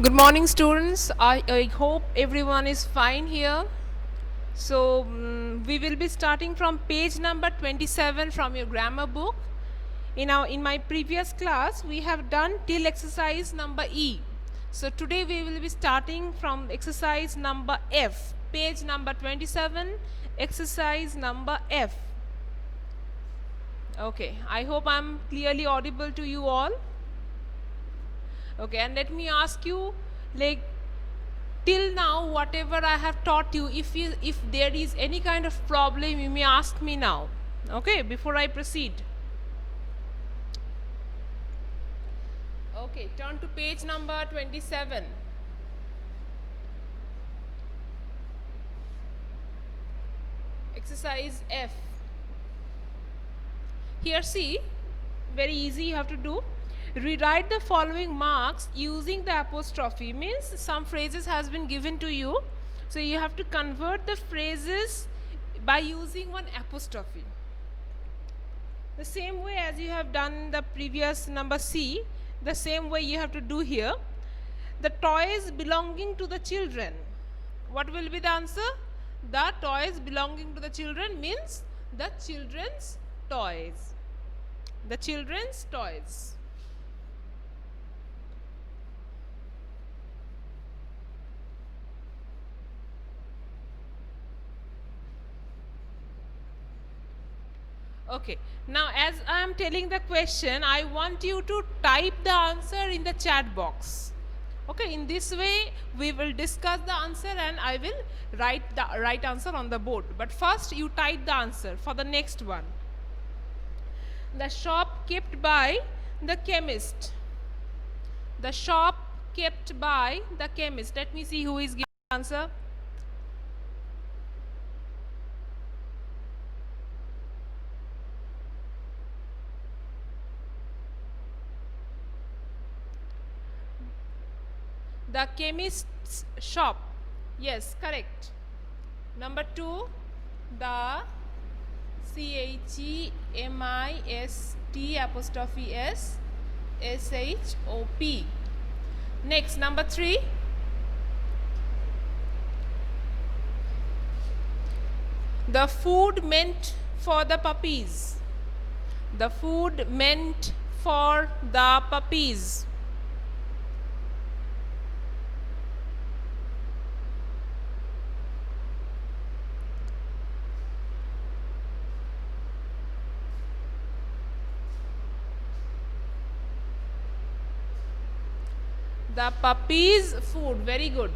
Good morning, students. I hope everyone is fine here. So, we will be starting from page number 27 from your grammar book. In my previous class, we have done till exercise number E. So, today we will be starting from exercise number F, page number 27, exercise number F. Okay, I hope I'm clearly audible to you all. Okay, and let me ask you, like, till now whatever I have taught you, if there is any kind of problem, you may ask me now. Okay, before I proceed. Okay, turn to page number 27. Exercise F. Here see, very easy you have to do. Rewrite the following marks using the apostrophe. Means some phrases has been given to you, so you have to convert the phrases by using one apostrophe. The same way as you have done the previous number C, the same way you have to do here. The toys belonging to the children. What will be the answer? The toys belonging to the children means the children's toys. The children's toys. Okay, now as I am telling the question, I want you to type the answer in the chat box. Okay, in this way we will discuss the answer and I will write the right answer on the board. But first you type the answer for the next one. The shop kept by the chemist. The shop kept by the chemist. Let me see who is giving the answer. The chemist's shop. Yes, correct. Number 2, the CHEMIST''S''SHOP. Next, number 3. The food meant for the puppies. The food meant for the puppies. The puppies food. Very good.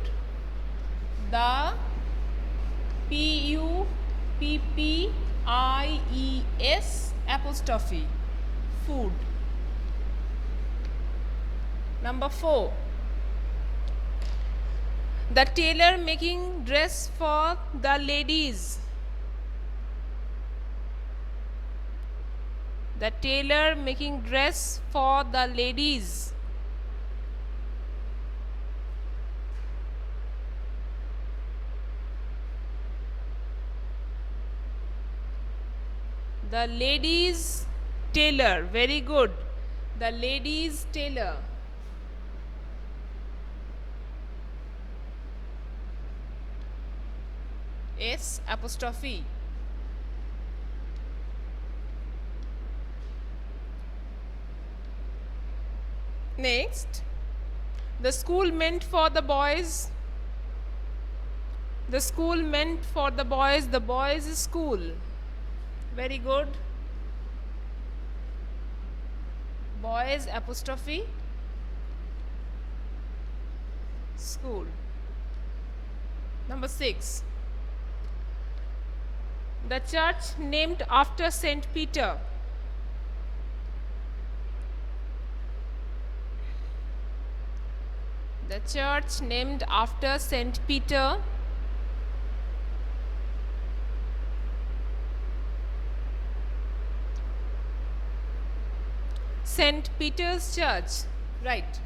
The PUPPIES' food. Number 4. The tailor making dress for the ladies. The tailor making dress for the ladies. The ladies tailor. Very good. The ladies tailor. S''. Next, the school meant for the boys. The school meant for the boys. The boys' school. Very good. Boys''. School. Number 6. The church named after Saint Peter. The church named after Saint Peter. St. Peter's Church. Right.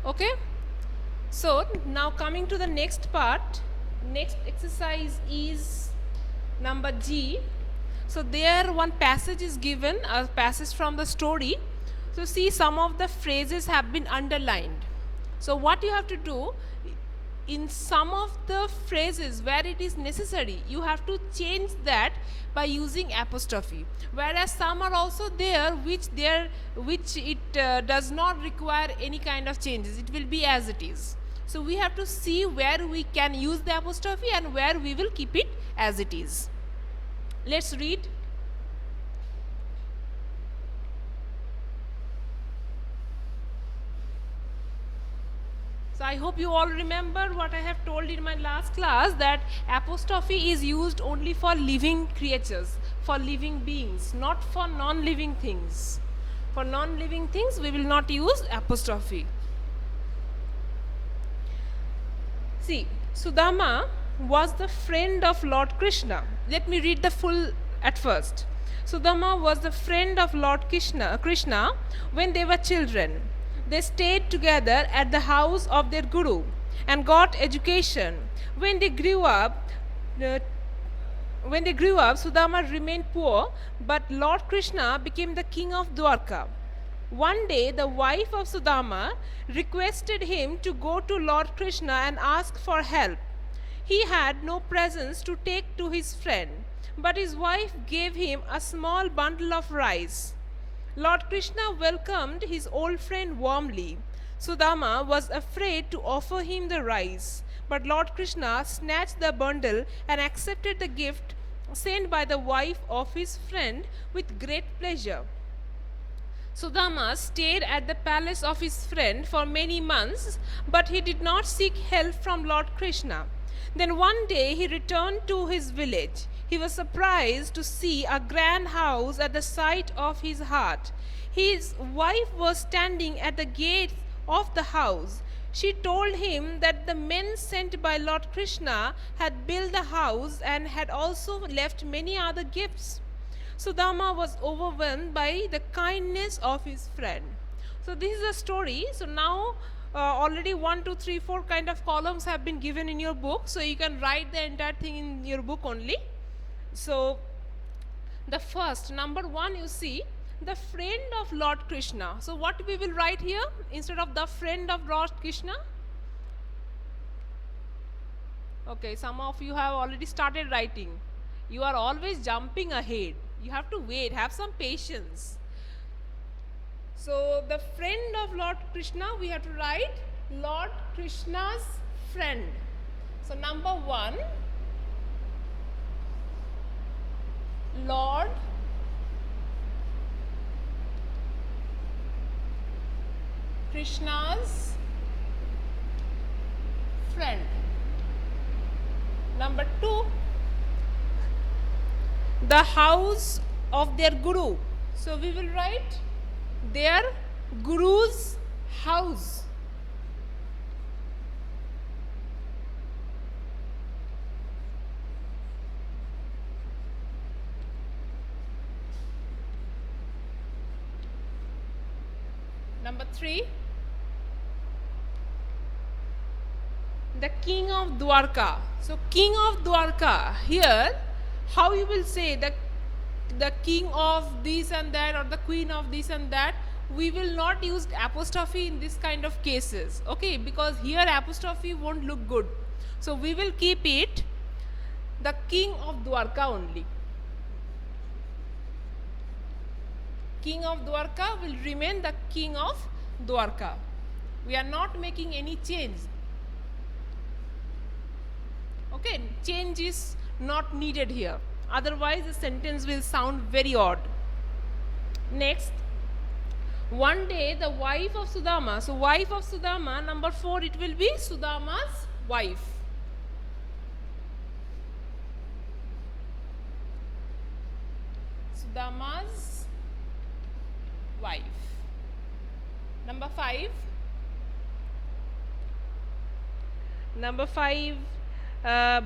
Okay. So now coming to the next part. Next exercise is Number G. So there one passage is given, a passage from the story. So see, some of the phrases have been underlined. So what you have to do, in some of the phrases where it is necessary, you have to change that by using apostrophe. Whereas some are also there which it does not require any kind of changes. It will be as it is. So we have to see where we can use the apostrophe and where we will keep it as it is. Let's read. So I hope you all remember what I have told in my last class, that apostrophe is used only for living creatures, for living beings, not for non-living things. For non-living things we will not use apostrophe. See, Sudama was the friend of Lord Krishna. Let me read the full at first. Sudama was the friend of Lord Krishna when they were children. They stayed together at the house of their guru and got education. When they grew up, Sudama remained poor, but Lord Krishna became the king of Dwarka. One day, the wife of Sudama requested him to go to Lord Krishna and ask for help. He had no presents to take to his friend, but his wife gave him a small bundle of rice. Lord Krishna welcomed his old friend warmly. Sudama was afraid to offer him the rice, but Lord Krishna snatched the bundle and accepted the gift sent by the wife of his friend with great pleasure. Sudama stayed at the palace of his friend for many months, but he did not seek help from Lord Krishna. Then one day he returned to his village. He was surprised to see a grand house at the sight of his heart. His wife was standing at the gate of the house. She told him that the men sent by Lord Krishna had built the house and had also left many other gifts. Sudama was overwhelmed by the kindness of his friend. So this is a story. So now already 1, 2, 3, 4 kind of columns have been given in your book. So you can write the entire thing in your book only. So the first, number 1, you see, the friend of Lord Krishna. So what we will write here instead of the friend of Lord Krishna? Okay, some of you have already started writing. You are always jumping ahead. You have to wait, have some patience. So the friend of Lord Krishna, we have to write Lord Krishna's friend. So number 1, Lord Krishna's friend. Number 2, the house of their guru. So we will write their guru's house. Number 3, the king of Dwarka. So king of Dwarka, here how you will say the king of this and that or the queen of this and that, we will not use apostrophe in this kind of cases, okay, because here apostrophe won't look good. So we will keep it the king of Dwarka only. King of Dwarka will remain the king of Dwarka. We are not making any change. Okay, change is not needed here. Otherwise, the sentence will sound very odd. Next, one day the wife of Sudama. So, wife of Sudama, number 4, it will be Sudama's wife. Sudama's wife. Number 5. Number 5.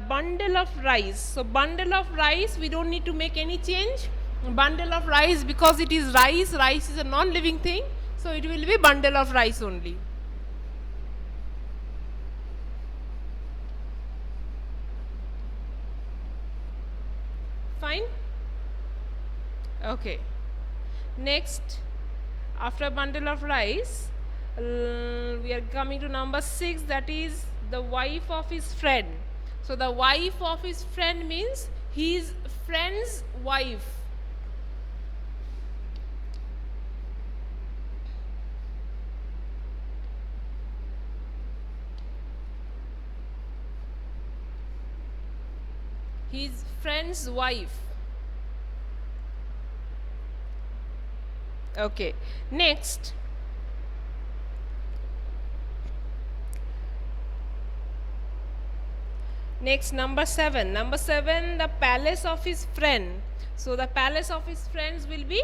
Bundle of rice. So bundle of rice, we don't need to make any change. Bundle of rice, because it is rice, rice is a non-living thing, so it will be bundle of rice only. Fine? Okay. Next, after a bundle of rice, we are coming to number 6, that is the wife of his friend. So the wife of his friend means his friend's wife. His friend's wife. Okay. Next, number 7. Number 7, the palace of his friend. So the palace of his friends will be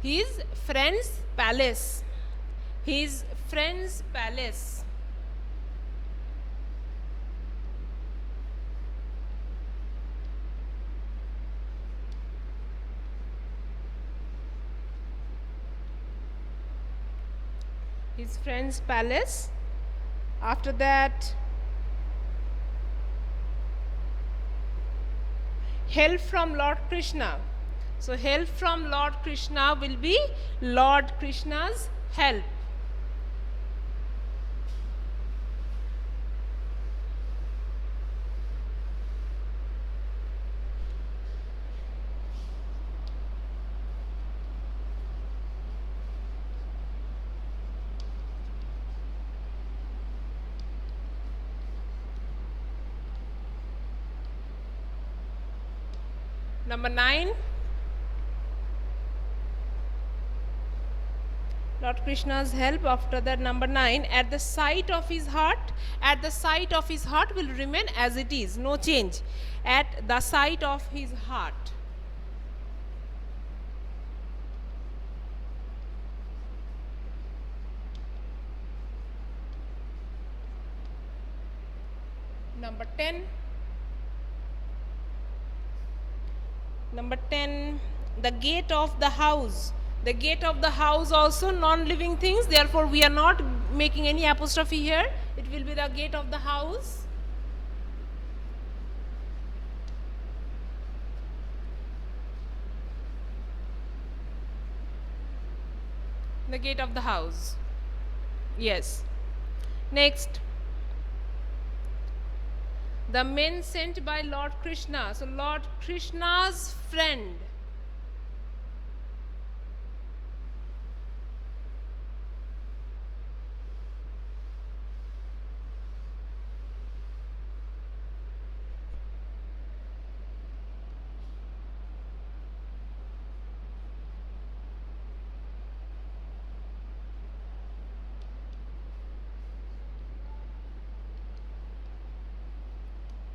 his friend's palace. His friend's palace. His friend's palace. After that, help from Lord Krishna. So help from Lord Krishna will be Lord Krishna's help. Number 9, Lord Krishna's help. After that, number 9, at the sight of his heart. At the sight of his heart will remain as it is, no change. At the sight of his heart. Number 10. Number 10, the gate of the house. The gate of the house also non-living things, therefore we are not making any apostrophe here. It will be the gate of the house. The gate of the house. Yes. Next, the men sent by Lord Krishna. So Lord Krishna's friend.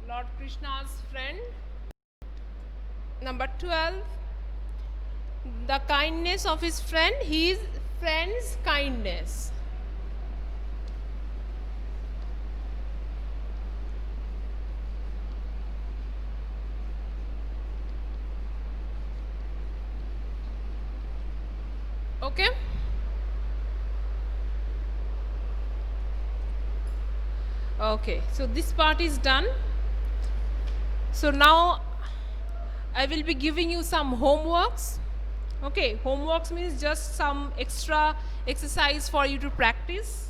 Lord Krishna's friend. Number 12, the kindness of his friend, his friend's kindness. Okay? Okay, so this part is done. So now I will be giving you some homeworks. Okay, homeworks means just some extra exercise for you to practice.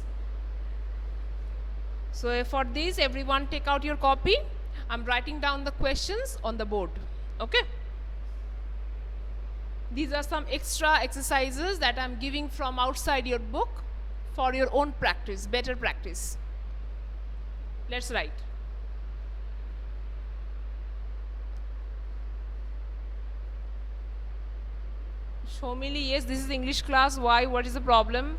So for this, everyone take out your copy. I'm writing down the questions on the board. Okay? These are some extra exercises that I'm giving from outside your book for your own practice, better practice. Let's write. Shomili, yes, this is English class. Why? What is the problem?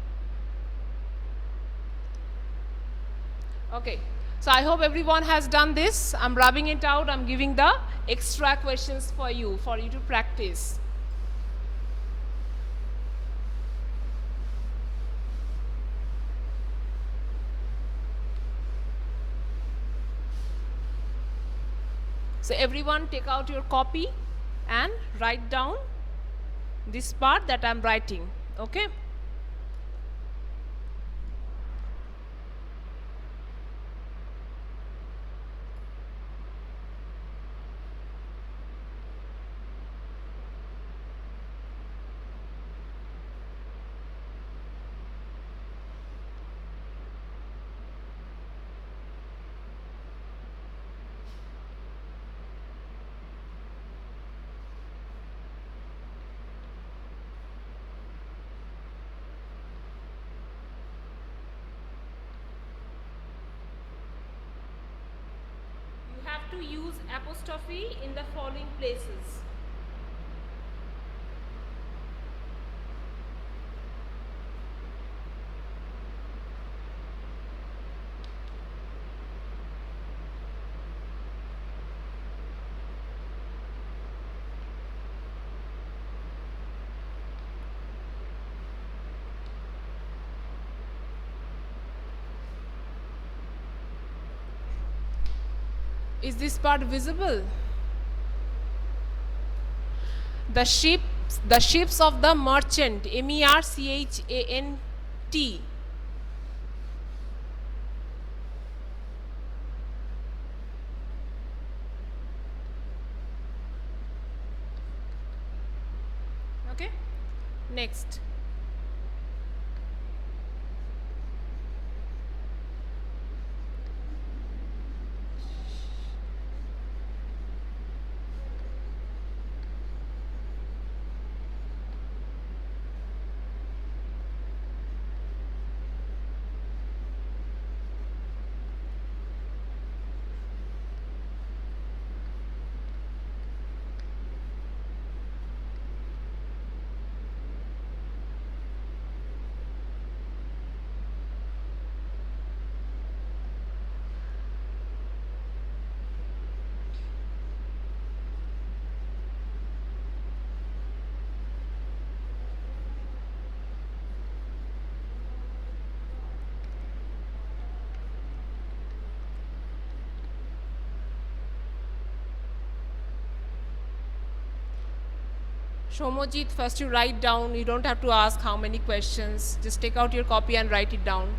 Okay. So I hope everyone has done this. I'm rubbing it out. I'm giving the extra questions for you to practice. So everyone take out your copy and write down this part that I'm writing. Okay? have to use apostrophe in the following places. Is this part visible? The ships of the merchant, MERCHANT. Okay, next. Shomojit, first you write down. You don't have to ask how many questions. Just take out your copy and write it down.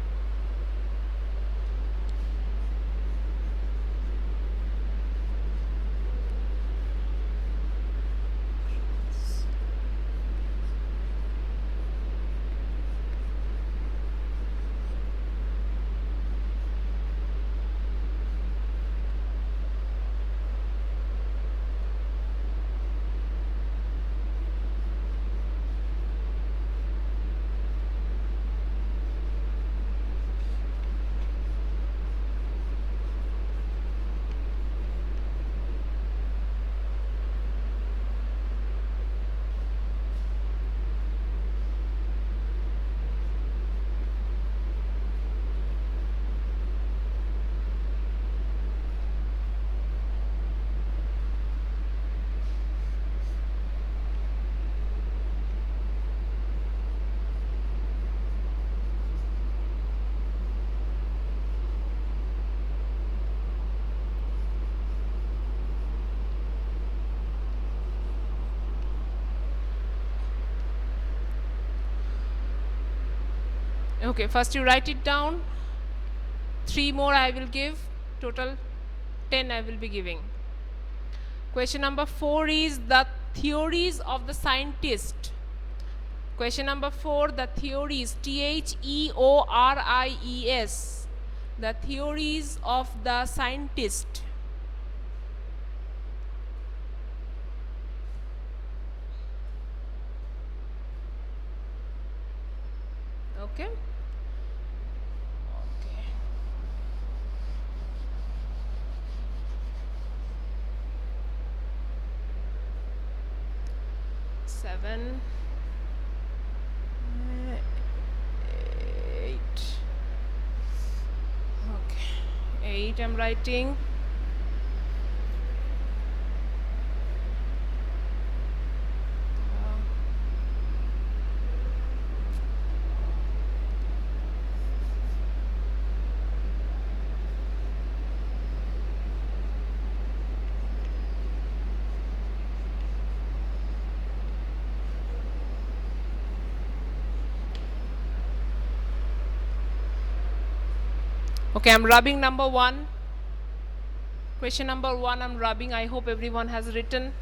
Okay, first you write it down. 3 more I will give. Total 10 I will be giving. Question number 4 is the theories of the scientist. Question number 4, the theories, THEORIES, the theories of the scientist. Okay. Seven, 8. Okay, 8 I'm writing. Okay, I'm rubbing number 1. Question number 1 I'm rubbing. I hope everyone has written.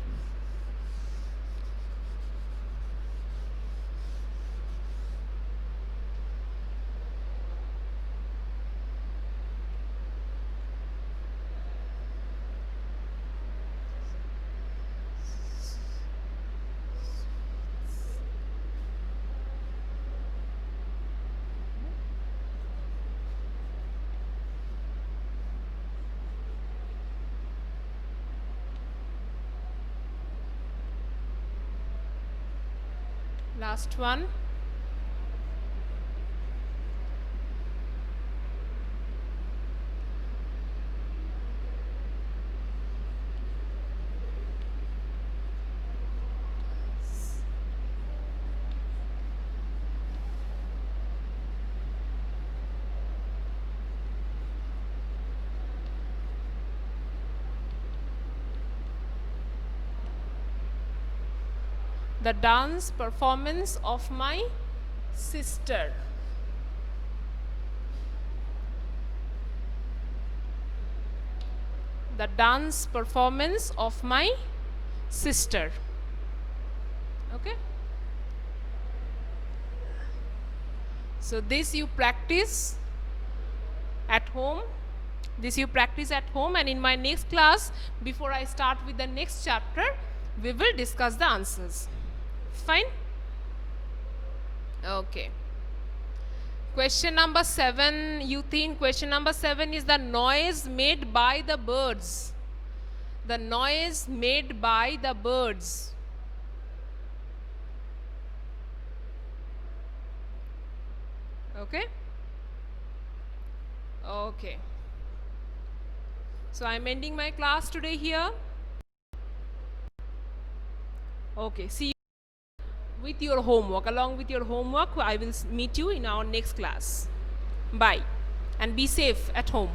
Last one. The dance performance of my sister. The dance performance of my sister. Okay. So this you practice at home. This you practice at home, and in my next class, before I start with the next chapter, we will discuss the answers. Fine? Okay. Question number 7, you think question number 7 is the noise made by the birds. The noise made by the birds. Okay? Okay. So I'm ending my class today here. Okay, see you with your homework. Along with your homework, I will meet you in our next class. Bye. And be safe at home.